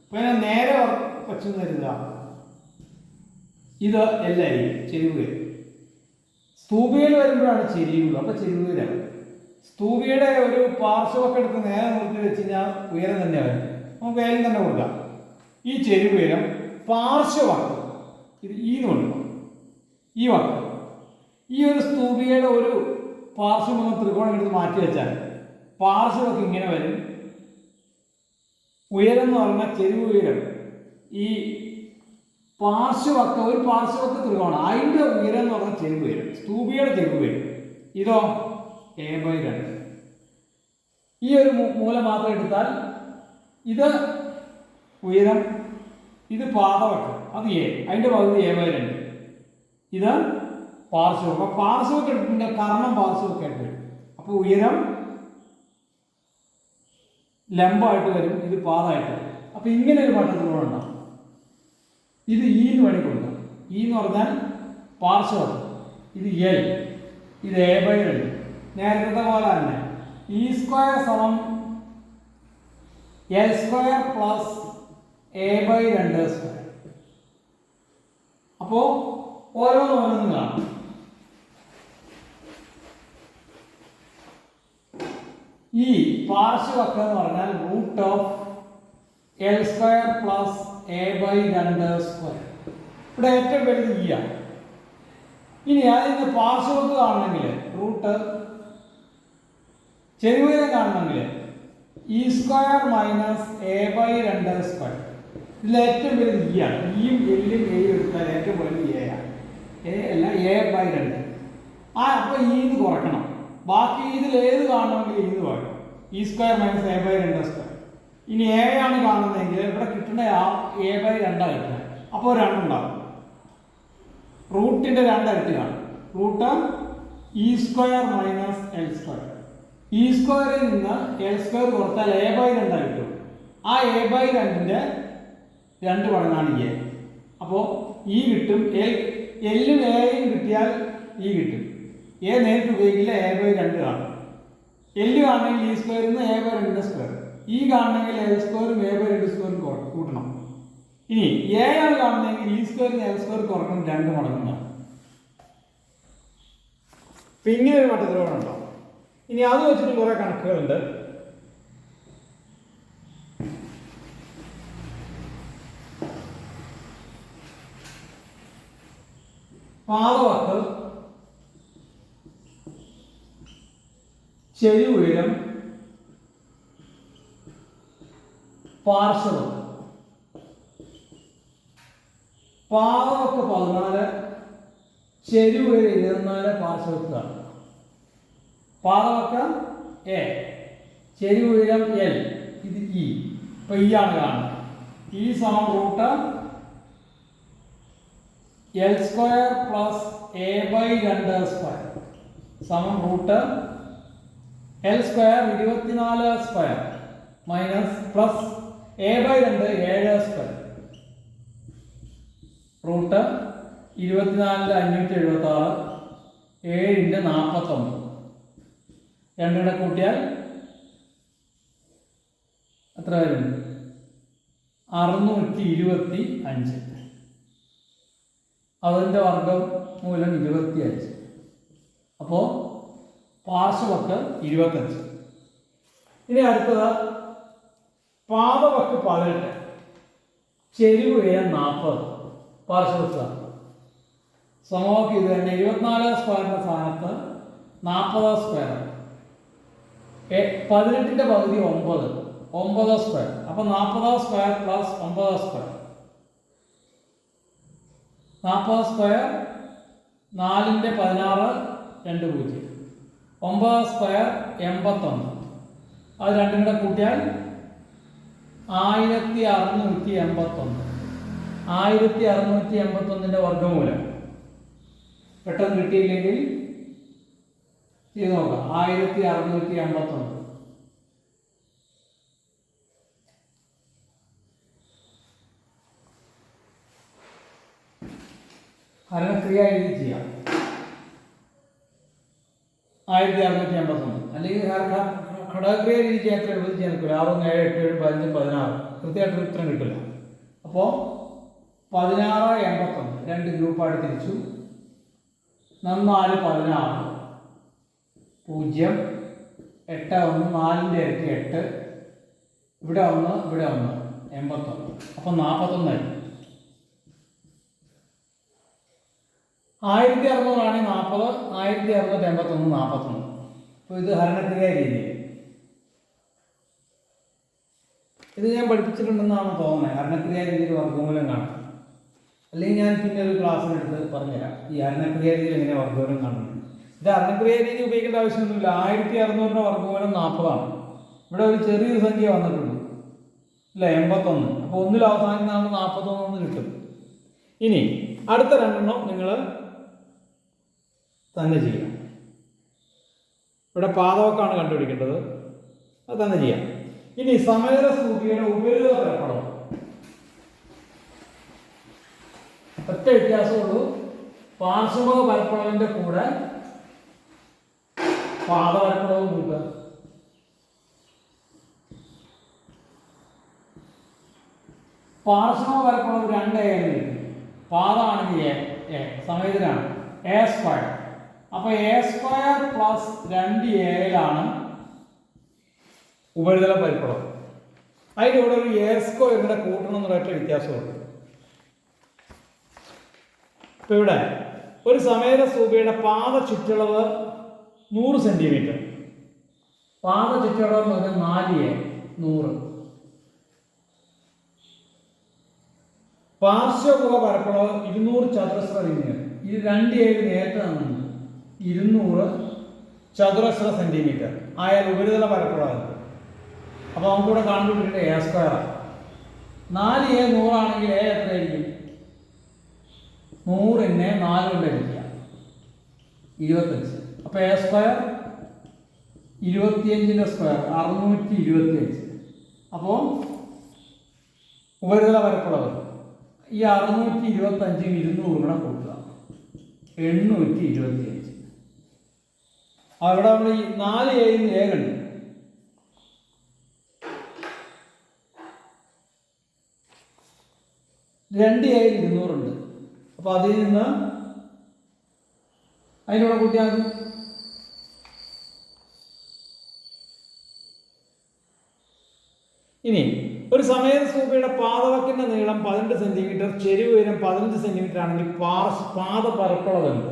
പിന്നെ നേരെ വച്ചു തരുക, ഇത് എല്ലായിരിക്കും ചെരിവ് ഉയരം. സ്തൂപികയിൽ വരുമ്പോഴാണ് ചെരിയുള്ളൂ. അപ്പൊ ചെരിവ് ഉയരം. സ്തൂപിയുടെ ഒരു പാർശ്വമൊക്കെ എടുത്ത് നേരെ നിർത്തി വെച്ച് കഴിഞ്ഞാൽ ഉയരം തന്നെ വരും. നമുക്ക് വേഗം തന്നെ കൊടുക്കാം. ഈ ചെരിവ് ഉയരം പാർശ്വവാക്ക് ഇത് ഈ കൊടുക്കണം. ഈ വക്ക് ഈ ഒരു സ്തൂപികയുടെ ഒരു പാർശ്വം ഒന്ന് ത്രികോണം എടുത്ത് മാറ്റി വെച്ചാൽ പാർശ്വമൊക്കെ ഇങ്ങനെ വരും. ഉയരം എന്ന് പറഞ്ഞാൽ ചെരിവ് ഉയരം ഈ പാർശ്വവക്ക ഒരു പാർശ്വവക്ക ത്രികോണം അതിൻ്റെ ഉയരം എന്ന് പറഞ്ഞാൽ ചെരിവ് ഉയരം സ്തൂപികയുടെ ചെരിവ് ഉയരം. ഇതോ a/2. ഈ ഒരു മൂല മാത്രം എടുത്താൽ ഇത് ഉയരം, ഇത് പാദവക്കം, അത് a, അതിൻ്റെ പകുതി a/2. ഇത് പാർശ്വം. അപ്പോൾ പാർശ്വവക്കെട്ടിൻ്റെ കർണം പാർശ്വവക്കായിട്ട് വരും. അപ്പോൾ ഉയരം ലംബമായിട്ട് വരും, ഇത് പാദമായിട്ട് വരും. അപ്പോൾ ഇങ്ങനെ ഒരു പട്ടത്തിലൂടെ ഉണ്ടാകും. ഇത് ഇ എന്ന് വേണമെങ്കിൽ കൊടുക്കാം. ഇ എന്ന് പറഞ്ഞാൽ പാർശ്വം, ഇത് എൽ, ഇത് a/2. നേരത്തെ പോലെ തന്നെ E² സമം L² പ്ലസ് a/2². അപ്പോൾ ഓരോന്നും കാണാം. ഈ പാർശ്വവക്കം എന്ന് പറഞ്ഞാൽ √L² പ്ലസ് a/2². ഇവിടെ ഏറ്റവും വലുത് ഇ ആണ്. ഇനി അതിന് പാർശ്വവക്ക് കാണണമെങ്കിൽ ചെരിവുയരം കാണണമെങ്കിൽ E² മൈനസ് a/2². ഇതിൽ ഏറ്റവും വലുത് ഇ ആണ്. ഇയും എല്ലും എയും എടുത്താൽ ഏറ്റവും വലുത് എ ആണ്. എ അല്ല a/2. അപ്പോൾ ഇന്ന് കുറയ്ക്കണം. ബാക്കി ഇതിൽ ഏത് കാണണമെങ്കിൽ ഇന്ന് പറയും E² മൈനസ് a/2². ഇനി എ ആണ് കാണുന്നതെങ്കിൽ ഇവിടെ കിട്ടേണ്ട a/2 കിട്ടണം. അപ്പോൾ 2 ഉണ്ടാവും. റൂട്ടിൻ്റെ 2 ഇരട്ടി കാണും. E² minus L². E² നിന്ന് L² കുറച്ചാൽ a/2 കിട്ടും. ആ a/2ൻ്റെ 2 മടങ്ങാണ് എ. അപ്പോൾ ഇ കിട്ടും. എല്ലും എയും കിട്ടിയാൽ ഇ കിട്ടും. എ നേരിട്ട് ഉപയോഗിക്കില്ല, a/2 കാണും. എല്ല് കാണണമെങ്കിൽ E² നിന്ന് a/2². ഇ കാണണമെങ്കിൽ L² a/2² കൂട്ടണം. ഇനി എ ആണ് കാണുന്നതെങ്കിൽ E² L² കുറക്കണം, 2 മടങ്ങുന്നതാണ്. അപ്പം ഇങ്ങനെ ഒരു മട്ടത്തിലൂടെ ഉണ്ടാവും. ഇനി അത് വെച്ചിട്ട് കുറേ കണക്കുകളുണ്ട്. പാദവക്ക്, ചെരിവ് ഉയരം, പാർശ്വവക്ക്. പാദവക്ക് 14, ചെരിവ് ഉയരം 24, പാർശ്വവക്കാണ്. പാദവക്കം എ, ചെരിവ് ഉയരം എൽ, ഇത് ഇ. ഇപ്പൊ ഇ ആണ് കാണുന്നത്. ഇ സമം √L² പ്ലസ് a/2² സമം √L² 24² മൈനസ് പ്ലസ് a/2 7². √24 576, 7 49. 2 കൂടെ കൂട്ടിയാൽ എത്ര വരും? 625. അതിൻ്റെ വർഗം മൂലം 25. അപ്പോൾ പാർശ്വവക്ക് 25. ഇനി അടുത്തത് പാദവക്ക് 18, ചെരിവ് ഉയരം 40, പാർശ്വവക്കാണ്. സമവാക്യം ഇത് തന്നെ. 24² സ്ഥാനത്ത് 40². 18ൻ്റെ പകുതി 9, 9². അപ്പോൾ 40² പ്ലസ് 9². 40², 4ൻ്റെ 16, 2 0. 9² 81. അത് 2 കൂടെ കൂട്ടിയാൽ 1681. 1681ൻ്റെ വർഗ്ഗമൂലം പെട്ടെന്ന് കിട്ടിയില്ലെങ്കിൽ ചെയ്ത് നോക്കാം. 1681. ഹരണക്രിയ എഴുതി ചെയ്യാം. 1681. അല്ലെങ്കിൽ ഘടകക്രിയ രീതി ചെയ്യാൻ എത്ര എഴുതി ചെയ്യാൻ നിൽക്കില്ല. 6 7 8 7 15 16 കൃത്യമായിട്ട് ഉത്തരം കിട്ടില്ല. അപ്പോൾ 1681 2 ഗ്രൂപ്പായിട്ട് തിരിച്ചു. 4 16 0 8 1 4ൻ്റെ ഇരട്ടി 8. ഇവിടെ 1 ഇവിടെ 1 81. അപ്പം 41. 1600 40, 1681 41. അപ്പോൾ ഇത് ഹരണക്രിയ രീതിയിൽ. ഇത് ഞാൻ പഠിപ്പിച്ചിട്ടുണ്ടെന്നാണ് തോന്നുന്നത്, ഹരണക്രിയ രീതിയിൽ വർഗ്ഗമൂലം കാണാം. അല്ലെങ്കിൽ ഞാൻ പിന്നെ ഒരു ക്ലാസ്സിനെടുത്ത് പറഞ്ഞുതരാം ഈ ഹരണക്രിയ രീതിയിൽ എങ്ങനെ വർഗ്ഗമൂലം കാണുന്നത്. ഇത് ഹരണക്രിയ രീതി ഉപയോഗിക്കേണ്ട ആവശ്യമൊന്നുമില്ല. 1600 വർഗ്ഗമൂലം 40. ഇവിടെ ഒരു ചെറിയൊരു സംഖ്യ വന്നിട്ടുണ്ട്, ഇല്ല 81. അപ്പോൾ ഒന്നിൽ അവസാനിക്കുന്ന 41 കിട്ടും. ഇനി അടുത്ത രണ്ടെണ്ണം നിങ്ങൾ തന്നെ ചെയ്യാം. ഇവിടെ പാദവക്കാണ് കണ്ടുപിടിക്കേണ്ടത്, അത് തന്നെ ചെയ്യാം. ഇനി സമചതുര സ്തൂപിയുടെ ഉപരിതല പരപ്പളവ്, ഒറ്റ വ്യത്യാസമുള്ളൂ, പാർശ്വമുഖ പരപ്പളവിന്റെ കൂടെ പാദപരപ്പളവും കൂട്ടുക. പാർശ്വമുഖ പരപ്പളവ് 2a കിട്ടും, പാദമാണെങ്കിൽ എ, സമചതുരാണ് a². അപ്പൊ a² പ്ലസ് 2a ഉപരിതല പരപ്പളവ്. അതിൻ്റെ കൂടെ ഒരു a² കൂട്ടണം എന്നൊരൊറ്റ വ്യത്യാസമുണ്ട്. ഇപ്പൊ ഇവിടെ ഒരു സമചതുര സ്തൂപിയുടെ പാദ ചുറ്റളവ് 100 സെന്റിമീറ്റർ. പാദ ചുറ്റളവ് എന്ന് പറഞ്ഞാൽ 4a 100. പാർശ്വമുഖ പരപ്പളവ് 200 ചതുരശ്ര സെന്റിമീറ്റർ. ഇത് 2a നേരത്തെ തന്നുണ്ട്, 200 ചതുരശ്ര സെന്റിമീറ്റർ ആയാൽ ഉപരിതല പരപ്പളവ്. അപ്പോൾ നമുക്കിവിടെ കണ്ടുപിടിക്കേണ്ട a². 4a 100 ആണെങ്കിൽ a എത്രയായിരിക്കും? 100നെ 4 കൊണ്ട് ഹരിക്കുക, 25. അപ്പോൾ a² 25ന്റെ സ്ക്വയർ 625. അപ്പോൾ ഉപരിതല പരപ്പളവ് ഈ 625 200 കൂടെ കൂട്ടുക, 825. അവിടെ നമ്മൾ ഈ 4a a കണ്ടു. രണ്ട് a 200 ഉണ്ട്. അപ്പൊ അതിൽ നിന്ന് അതിനോട് കൂട്ടിയാൽ മതി. ഇനി ഒരു സമചതുര സ്തൂപിയുടെ പാദവക്കിന്റെ നീളം 18 സെന്റിമീറ്റർ, ചെരിവ് ഉയരം 15 സെന്റിമീറ്റർ ആണെങ്കിൽ പാദ പരപ്പളവ് എന്ത്?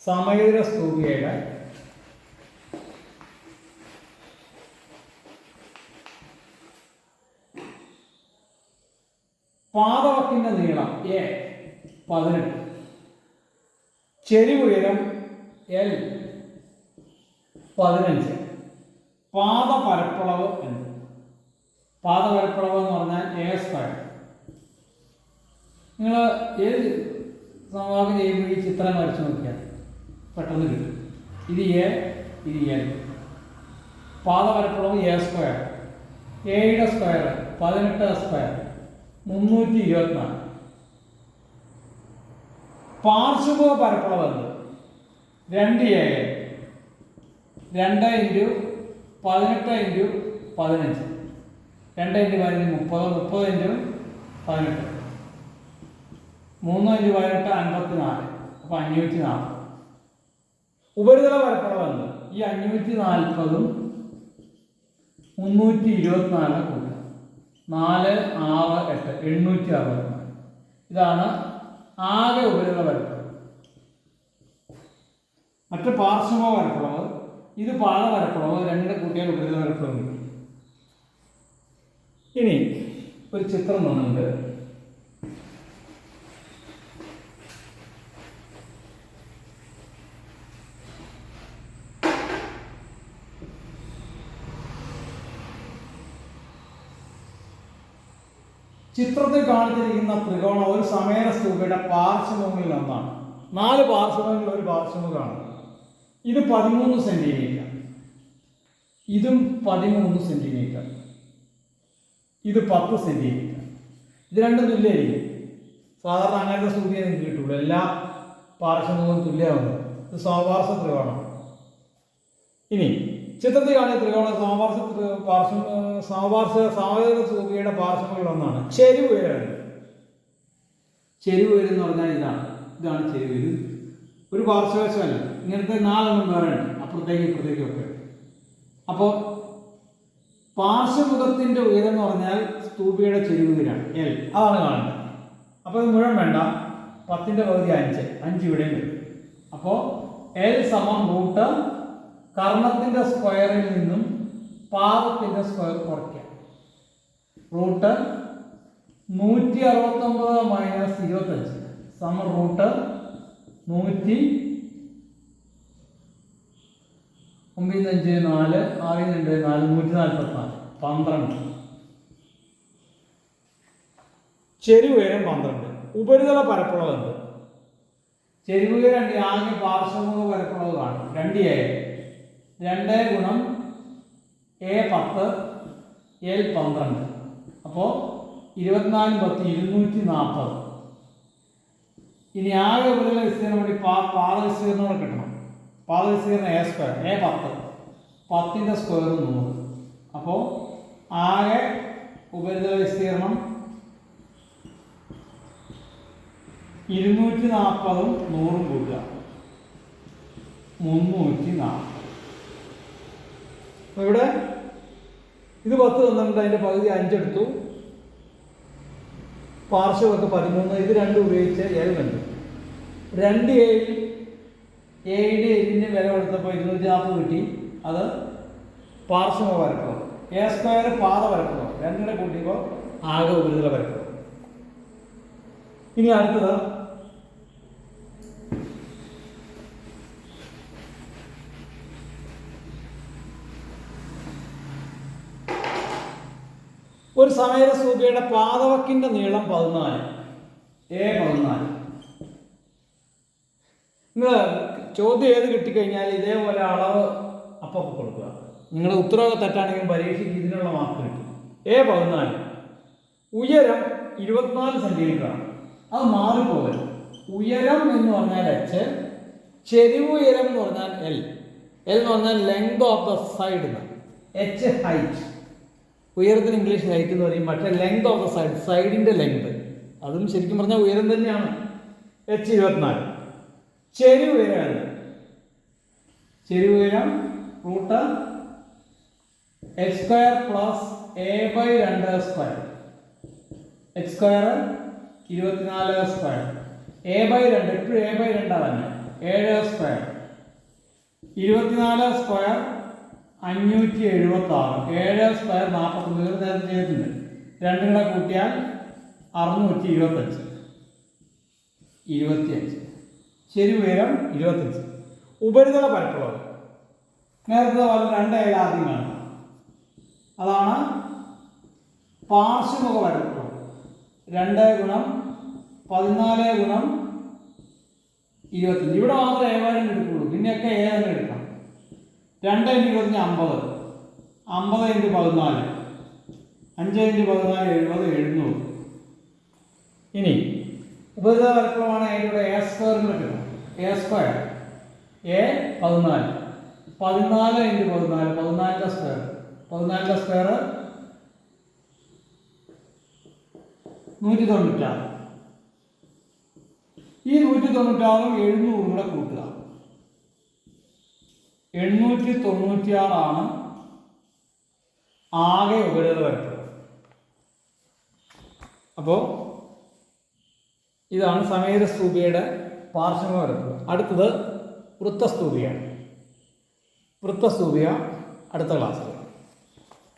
സമചതുര സ്തൂപിയുടെ പാദവക്കിന്റെ നീളം a 18, ചെരിവ് ഉയരം l 15, പാദ പരപ്പളവ് എന്ത്? പാദപരപ്പളവ് എന്ന് പറഞ്ഞാൽ a². നിങ്ങൾ ഏത് സമവാക്യം ചെയ്യുമ്പോൾ ഈ ചിത്രം വരച്ച് നോക്കിയാൽ പെട്ടെന്ന് കിട്ടും. ഇത് a, ഇത് l. പാദപരപ്പളവ് a², എയുടെ സ്ക്വയർ 18² 324. പാർശ്വമുഖ പരപ്പളവ് എന്ത്? 2a 2 × 18 × 15, 2 × 15 30, 30 × 18, 3 × 18 54. അപ്പോൾ 540. ഉപരിതല പരപ്പളവ് എന്ത്? ഈ 540 324 കൂട്ടുക, 4 6 8 864. ഇതാണ് ആകെ ഉപരിതല പരപ്പളവ്. മറ്റ് പാർശ്വമുഖ പരപ്പളവ്, ഇത് പാദപരപ്പളവ്, 2 കൂട്ടിയാൽ ഉപരിതല പരപ്പളവ് കിട്ടും. ഇനി ഒരു ചിത്രം തന്നിട്ടുണ്ട്. ചിത്രത്തിൽ കാണിച്ചിരിക്കുന്ന ത്രികോണം ഒരു സമചതുര സ്തൂപിയുടെ പാർശ്വമുഖങ്ങളിൽ ഒന്നാണ്. 4 പാർശ്വമുഖങ്ങളിൽ ഒരു പാർശ്വമുഖമാണ്. ഇത് 13 സെന്റിമീറ്റർ, ഇതും 13 സെന്റിമീറ്റർ, ഇത് 10 സെന്റിമീറ്റർ. ഇത് രണ്ടും തുല്യമായിരിക്കും. സാധാരണ അങ്ങനത്തെ സ്തൂപിയെ നിങ്ങൾക്ക് കിട്ടുള്ളൂ, എല്ലാ പാർശ്വമുഖവും തുല്യമാകുന്നത്. ഇത് സമപാർശ്വ ത്രികോണം. ഇനി ചിത്രത്തിൽ കാണുന്ന ത്രികോണം സമചതുര സ്തൂപിയുടെ പാർശ്വമുഖങ്ങളിൽ ഒന്നാണ്. ചെരിവ് ഉയരം. ചെരിവ് ഉയരം എന്ന് പറഞ്ഞാൽ ഇതാണ് ചെരിവ്. ഇത് ഒരു പാർശ്വവശമല്ല, ഇങ്ങനത്തെ 4 വേറെ ഉണ്ട്, അപ്പുറത്തേക്ക് ഇപ്പുറത്തേക്കും ഒക്കെ. അപ്പോൾ പാർശ്വമുഖത്തിന്റെ ഉയരം എന്ന് പറഞ്ഞാൽ സ്തൂപിയുടെ ചെരിവ് ഉയരാണ് l, അതാണ് കാണുന്നത്. അപ്പോൾ ഇത് മുഴുവൻ വേണ്ട, 10ൻ്റെ പകുതി 5, 5 ഇവിടെയും വരും. അപ്പോൾ L സമം റൂട്ട് കർണത്തിൻ്റെ സ്ക്വയറിൽ നിന്നും പാദത്തിൻ്റെ സ്ക്വയർ കുറയ്ക്കാം. റൂട്ട് 169 മൈനസ് 25 സമം റൂട്ട് 100 9 5 4 6 2 4 144 12. ചെരിവുയരം 12. ഉപരിതല പരപ്പളവ് എന്ത്? ചെരിവുയരം ആകെ പാർശ്വമുഖ പരപ്പളവ് കാണും. 2a 2 ഗുണം a 10 l 12. അപ്പോൾ 24 10 240. ഇനി ആകെ ഉപരിതല വിസ്തീർണം വേണ്ടി പാദ വിസ്തീർണം കൂടെ കിട്ടണം. പാദ വിസ്തീർണം a സ്ക്വയർ a 10 10ൻ്റെ സ്ക്വയർ 100. അപ്പോൾ ആകെ ഉപരിതല വിസ്തീർണം 240 100 കൂട്ടുക 340. അപ്പോൾ ഇവിടെ ഇത് 10 തന്നിട്ട് അതിൻ്റെ പകുതി 5 എടുത്തു. പാർശ്വമൊക്കെ 13. ഇത് 2 ഉപയോഗിച്ച് L കണ്ടു. 2 എയുടെ ഇതിൻ്റെ വില കൊടുത്തപ്പോൾ 240 കിട്ടി. അത് പാർശ്വമ പരപ്പളവ്. a സ്ക്വയർ പാദ പരപ്പളവ്. 2 കൂട്ടിയപ്പോൾ ആകെ ഉപരിതല പരപ്പളവ്. ഇനി അടുത്തത് ഒരു സമയരസ്തൂപിയുടെ പാദവക്കിൻ്റെ നീളം 14, a 14. നിങ്ങൾ ചോദ്യം ഏത് കിട്ടിക്കഴിഞ്ഞാൽ ഇതേപോലെ അളവ് അപ്പം കൊടുക്കുക. നിങ്ങളുടെ ഉത്തരവ് തെറ്റാണെങ്കിലും പരീക്ഷയ്ക്ക് ഇതിനുള്ള മാർക്ക് കിട്ടും. a 14. ഉയരം 24 സെൻറ്റിമീറ്ററാണ്. അത് മാറിപ്പോകരുത്. ഉയരം എന്ന് പറഞ്ഞാൽ h, ചെരിവ് ഉയരം എന്ന് പറഞ്ഞാൽ l. l എന്ന് പറഞ്ഞാൽ ലെങ്ത് ഓഫ് ദ സൈഡ് എന്ന്. h height. ഉയരത്തിന് ഇംഗ്ലീഷ് ഹൈറ്റ് എന്ന് പറയും. പക്ഷേ ലെങ്ത് ഓഫ് ദ സൈഡ്, സൈഡിൻ്റെ ലെങ്ത്, അതും ശരിക്കും പറഞ്ഞാൽ ഉയരം തന്നെയാണ്. h 24. ചെരിവ് ഉയരം, ചെരിവ് ഉയരം root h square plus a/2 square. h square 24 square, a/2 എപ്പോഴും a/2 തന്നെ, 7 സ്ക്വയർ 24 സ്ക്വയർ 576, 7 സ്ക്വയർ 49. നേരത്തെ ചെയ്തിട്ടുണ്ട്. 2 കൂടെ കൂട്ടിയാൽ 625. ചെരിവ് ഉയരം 25. ഉപരിതല പരപ്പളവ് നേരത്തെ പോലെ 2 ആദ്യം കാണുക. അതാണ് പാർശ്വമുഖ പരപ്പളവ്. 2 ഗുണം 14 ഗുണം 25. ഇവിടെ മാത്രമേ a/2 എടുക്കുള്ളൂ. പിന്നെയൊക്കെ a തന്നെ എടുക്കണം. 2 × 25 50, 50 × 14, 5 × 14 70, 700. ഇനി ഉപരിതല പരപ്പളവാണ് അതിലൂടെ a സ്ക്വയർ കിട്ടും. a സ്ക്വയർ a 14, 14 × 14, 14ൻ്റെ സ്ക്വയർ, 14ൻ്റെ സ്ക്വയർ 196. ഈ 196 700 കൂടെ കൂട്ടുക, 896 ആകെ ഉപരിതല പരപ്പളവ്. അപ്പോൾ ഇതാണ് സമയരസ്തൂപിയുടെ പാർശ്വമുഖ പരപ്പളവ്. അടുത്തത് വൃത്തസ്തൂപിയാണ്. വൃത്തസ്തൂപിക അടുത്ത ക്ലാസ്സിൽ.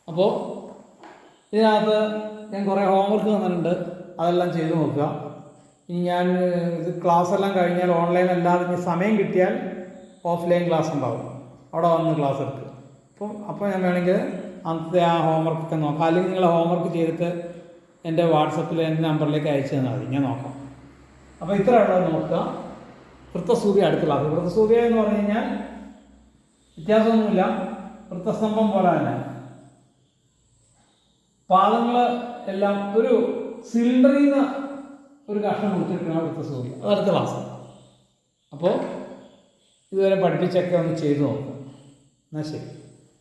അപ്പോൾ ഇതിനകത്ത് ഞാൻ കുറേ ഹോംവർക്ക് തന്നിട്ടുണ്ട്, അതെല്ലാം ചെയ്ത് നോക്കുക. ഇനി ഞാൻ ഇത് ക്ലാസ്സെല്ലാം കഴിഞ്ഞാൽ ഓൺലൈൻ അല്ലാതെ ഇനി സമയം കിട്ടിയാൽ ഓഫ്ലൈൻ ക്ലാസ് ഉണ്ടാവും, അവിടെ വന്ന് ക്ലാസ് എടുക്കുക. അപ്പോൾ ഞാൻ വേണമെങ്കിൽ അന്നത്തെ ആ ഹോംവർക്കൊക്കെ നോക്കാം. അല്ലെങ്കിൽ നിങ്ങൾ ഹോംവർക്ക് ചെയ്തിട്ട് എൻ്റെ വാട്സപ്പിൽ എൻ്റെ നമ്പറിലേക്ക് അയച്ചു തന്നാൽ മതി, ഞാൻ നോക്കാം. അപ്പോൾ ഇത്ര ഉള്ളത് നോക്കുക. വൃത്തസ്തൂപി അടുത്ത ക്ലാസ്. വൃത്തസ്തൂപി എന്ന് പറഞ്ഞു കഴിഞ്ഞാൽ വ്യത്യാസമൊന്നുമില്ല, വൃത്തസ്തംഭം പോലെ തന്നെ പാദങ്ങൾ എല്ലാം ഒരു സിലിണ്ടറിൽ നിന്ന് ഒരു കഷ്ണം കൊടുത്തിരിക്കുന്ന വൃത്തസ്തൂപി. അത് അടുത്ത ക്ലാസ്. അപ്പോൾ ഇതുവരെ പഠിപ്പിച്ചൊക്കെ ഒന്ന് ചെയ്തു നോക്കുക. എന്നാൽ ശരി.